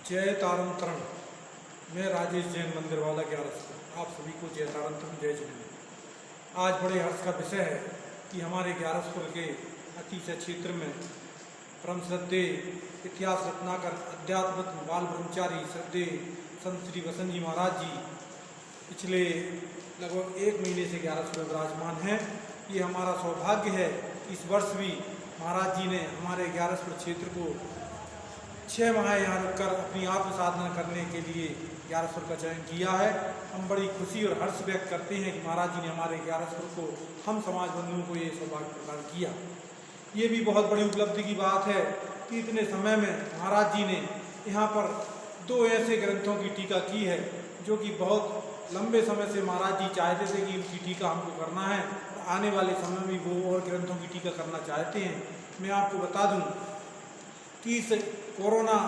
जय तारम तरण। मैं राजेश जैन मंदिर वाला 11 आप सभी को जय तारम तरण, जय जैन। आज बड़े हर्ष का विषय है कि हमारे 11 के अतिशय क्षेत्र में परम श्रद्धे इतिहास रत्नाकर अध्यात्म बाल ब्रह्मचारी श्रद्धे संत श्री वसंत जी महाराज जी पिछले लगभग 1 महीने से 11 विराजमान हैं। ये हमारा सौभाग्य है कि इस वर्ष भी महाराज जी ने हमारे 11 क्षेत्र को 6 माह यहाँ रुककर अपनी आत्म साधना करने के लिए 11 का चयन किया है। हम बड़ी खुशी और हर्ष व्यक्त करते हैं कि महाराज जी ने हमारे 11 को हम समाज बंधुओं को ये सौभाग्य प्रदान किया। ये भी बहुत बड़ी उपलब्धि की बात है कि इतने समय में महाराज जी ने यहाँ पर 2 ऐसे ग्रंथों की टीका की है जो कि बहुत लंबे समय से महाराज जी चाहते थे कि उनकी टीका हमको करना है और आने वाले समय में वो और ग्रंथों की टीका करना चाहते हैं। मैं आपको बता दूं कि इस कोरोना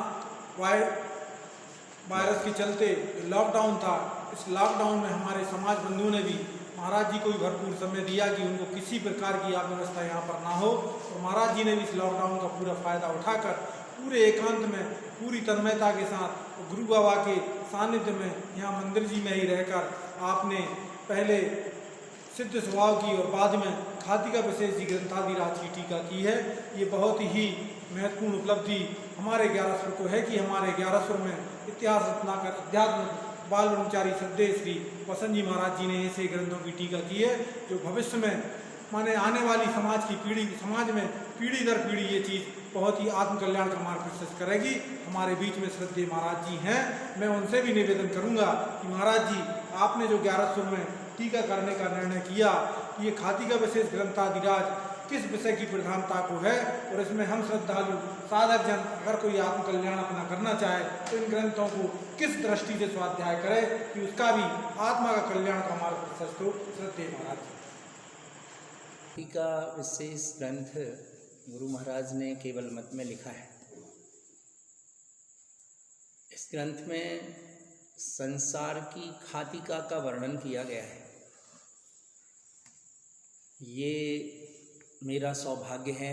वायरस के चलते लॉकडाउन था, इस लॉकडाउन में हमारे समाज बंधुओं ने भी महाराज जी को भी भरपूर समय दिया कि उनको किसी प्रकार की अव्यवस्था यहाँ पर ना हो, और महाराज जी ने भी इस लॉकडाउन का पूरा फायदा उठाकर पूरे एकांत में पूरी तन्मयता के साथ गुरु बाबा के सानिध्य में यहाँ मंदिर जी में ही रहकर आपने पहले सिद्ध स्वभाव की और बाद में खातिका विशेष जी ग्रंथादिराज की टीका की है। ये बहुत ही महत्वपूर्ण उपलब्धि हमारे 11 को है कि हमारे 11 में इतिहास रत्नाकर अध्यात्म बाल ब्रह्मचारी श्रद्धे श्री वसंत जी महाराज जी ने ऐसे ग्रंथों की टीका की है जो भविष्य में माने आने वाली समाज में पीढ़ी दर पीढ़ी ये चीज़ बहुत ही आत्म कल्याण का मार्ग प्रशस्त करेगी। हमारे बीच में श्रद्धेय महाराज जी हैं, मैं उनसे भी निवेदन करूंगा कि महाराज जी आपने जो 11 में टीका करने का निर्णय किया, ये खातिका विशेष ग्रंथादिराज किस विषय की प्रधानता को है और इसमें हम श्रद्धालु साधक जन अगर कोई आत्म कल्याण अपना करना चाहे तो इन ग्रंथों को किस दृष्टि से स्वाध्याय करे कि उसका भी आत्मा का कल्याण का मार्ग प्रशस्त हो। श्रद्धेय महाराज जी। टीका विशेष ग्रंथ गुरु महाराज ने केवल मत में लिखा है। इस ग्रंथ में संसार की खातिका का वर्णन किया गया है। ये मेरा सौभाग्य है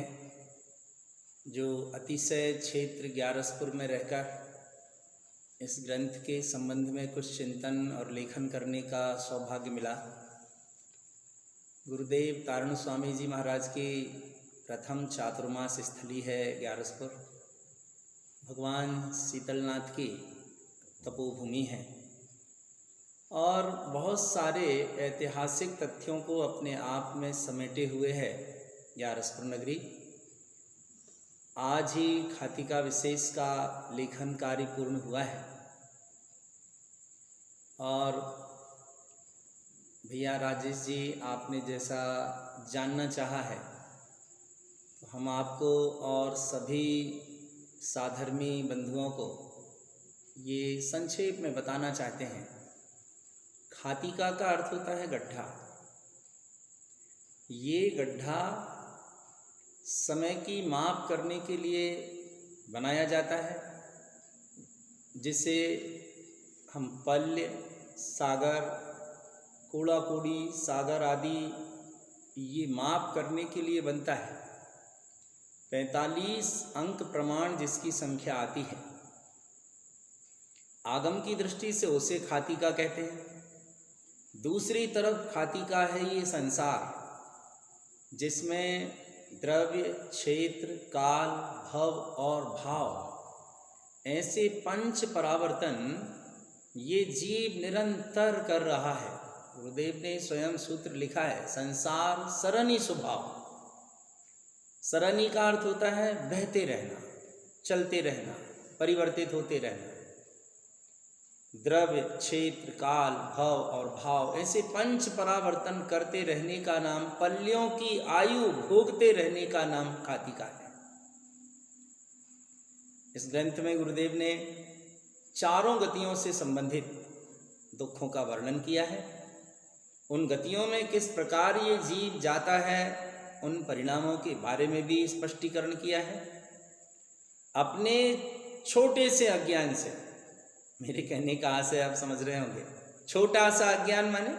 जो अतिशय क्षेत्र 11 में रहकर इस ग्रंथ के संबंध में कुछ चिंतन और लेखन करने का सौभाग्य मिला। गुरुदेव तारण स्वामी जी महाराज की प्रथम चातुर्मास स्थली है 11 भगवान शीतलनाथ की तपोभूमि है और बहुत सारे ऐतिहासिक तथ्यों को अपने आप में समेटे हुए है 11 नगरी। आज ही खातिका विशेष का लेखन कार्य पूर्ण हुआ है और भैया राजेश जी आपने जैसा जानना चाहा है तो हम आपको और सभी साधर्मी बंधुओं को ये संक्षेप में बताना चाहते हैं। खातिका का अर्थ होता है गड्ढा। ये गड्ढा समय की माप करने के लिए बनाया जाता है, जिसे हम पल्य, सागर, कूड़ा कूड़ी, सागर आदि ये माप करने के लिए बनता है। 45 अंक प्रमाण जिसकी संख्या आती है। आगम की दृष्टि से उसे खातिका कहते हैं। दूसरी तरफ खातिका है ये संसार जिसमें द्रव्य, क्षेत्र, काल, भव और भाव ऐसे 5 परावर्तन ये जीव निरंतर कर रहा है। गुरुदेव ने स्वयं सूत्र लिखा है, संसार सरनी स्वभाव। सरनी का अर्थ होता है बहते रहना, चलते रहना, परिवर्तित होते रहना। द्रव्य, क्षेत्र, काल, भव और भाव ऐसे 5 परावर्तन करते रहने का नाम, पल्यों की आयु भोगते रहने का नाम खातिका है। इस ग्रंथ में गुरुदेव ने 4 गतियों से संबंधित दुखों का वर्णन किया है। उन गतियों में किस प्रकार ये जीव जाता है उन परिणामों के बारे में भी स्पष्टीकरण किया है। अपने छोटे से अज्ञान से, मेरे कहने का आशय आप समझ रहे होंगे, छोटा सा अज्ञान माने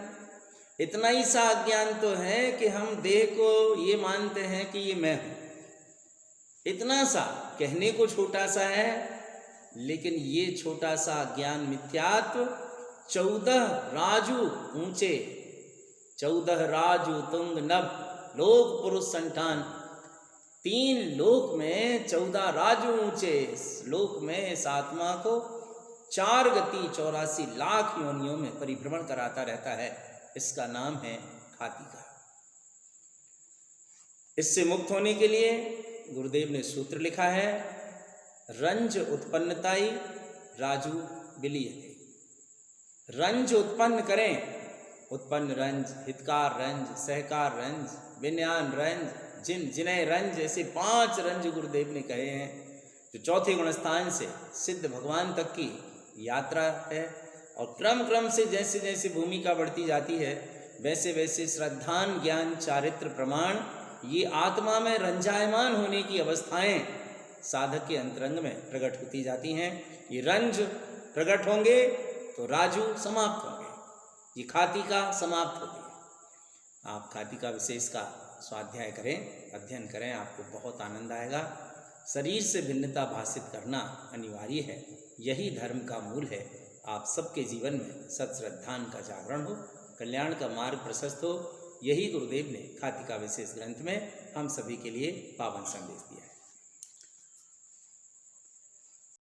इतना ही सा अज्ञान तो है कि हम देह को ये मानते हैं कि ये मैं हूँ। इतना सा कहने को छोटा सा है लेकिन ये छोटा सा ज्ञान मिथ्यात्व 14 राजू ऊंचे, 14 राजू तुंग नभ लोक पुरुष संठान, 3 लोक में 14 राजू ऊंचे, लोक में इस आत्मा को 4 गति 84 लाख योनियों में परिभ्रमण कराता रहता है। इसका नाम है खातिका। इससे मुक्त होने के लिए गुरुदेव ने सूत्र लिखा है, रंज उत्पन्नताई राजू विलीयते। रंज उत्पन्न करें, उत्पन्न रंज, हितकार रंज, सहकार रंज, विज्ञान रंज, जिन्हें रंज, ऐसे 5 रंज गुरुदेव ने कहे हैं, जो चौथे गुणस्थान से सिद्ध भगवान तक की यात्रा है। और क्रम क्रम से जैसे जैसे भूमिका बढ़ती जाती है वैसे वैसे श्रद्धान ज्ञान चारित्र प्रमाण, ये आत्मा में रंजायमान होने की अवस्थाएं साधक के अंतरंग में प्रकट होती जाती हैं। ये रंज प्रकट होंगे तो राजू समाप्त होंगे, ये खातिका समाप्त होगी। आप खातिका विशेष का स्वाध्याय करें, अध्ययन करें, आपको बहुत आनंद आएगा। शरीर से भिन्नता भाषित करना अनिवार्य है, यही धर्म का मूल है। आप सबके जीवन में सत्श्रद्धान का जागरण हो, कल्याण का मार्ग प्रशस्त हो, यही गुरुदेव ने खातिका विशेष ग्रंथ में हम सभी के लिए पावन संदेश दिया।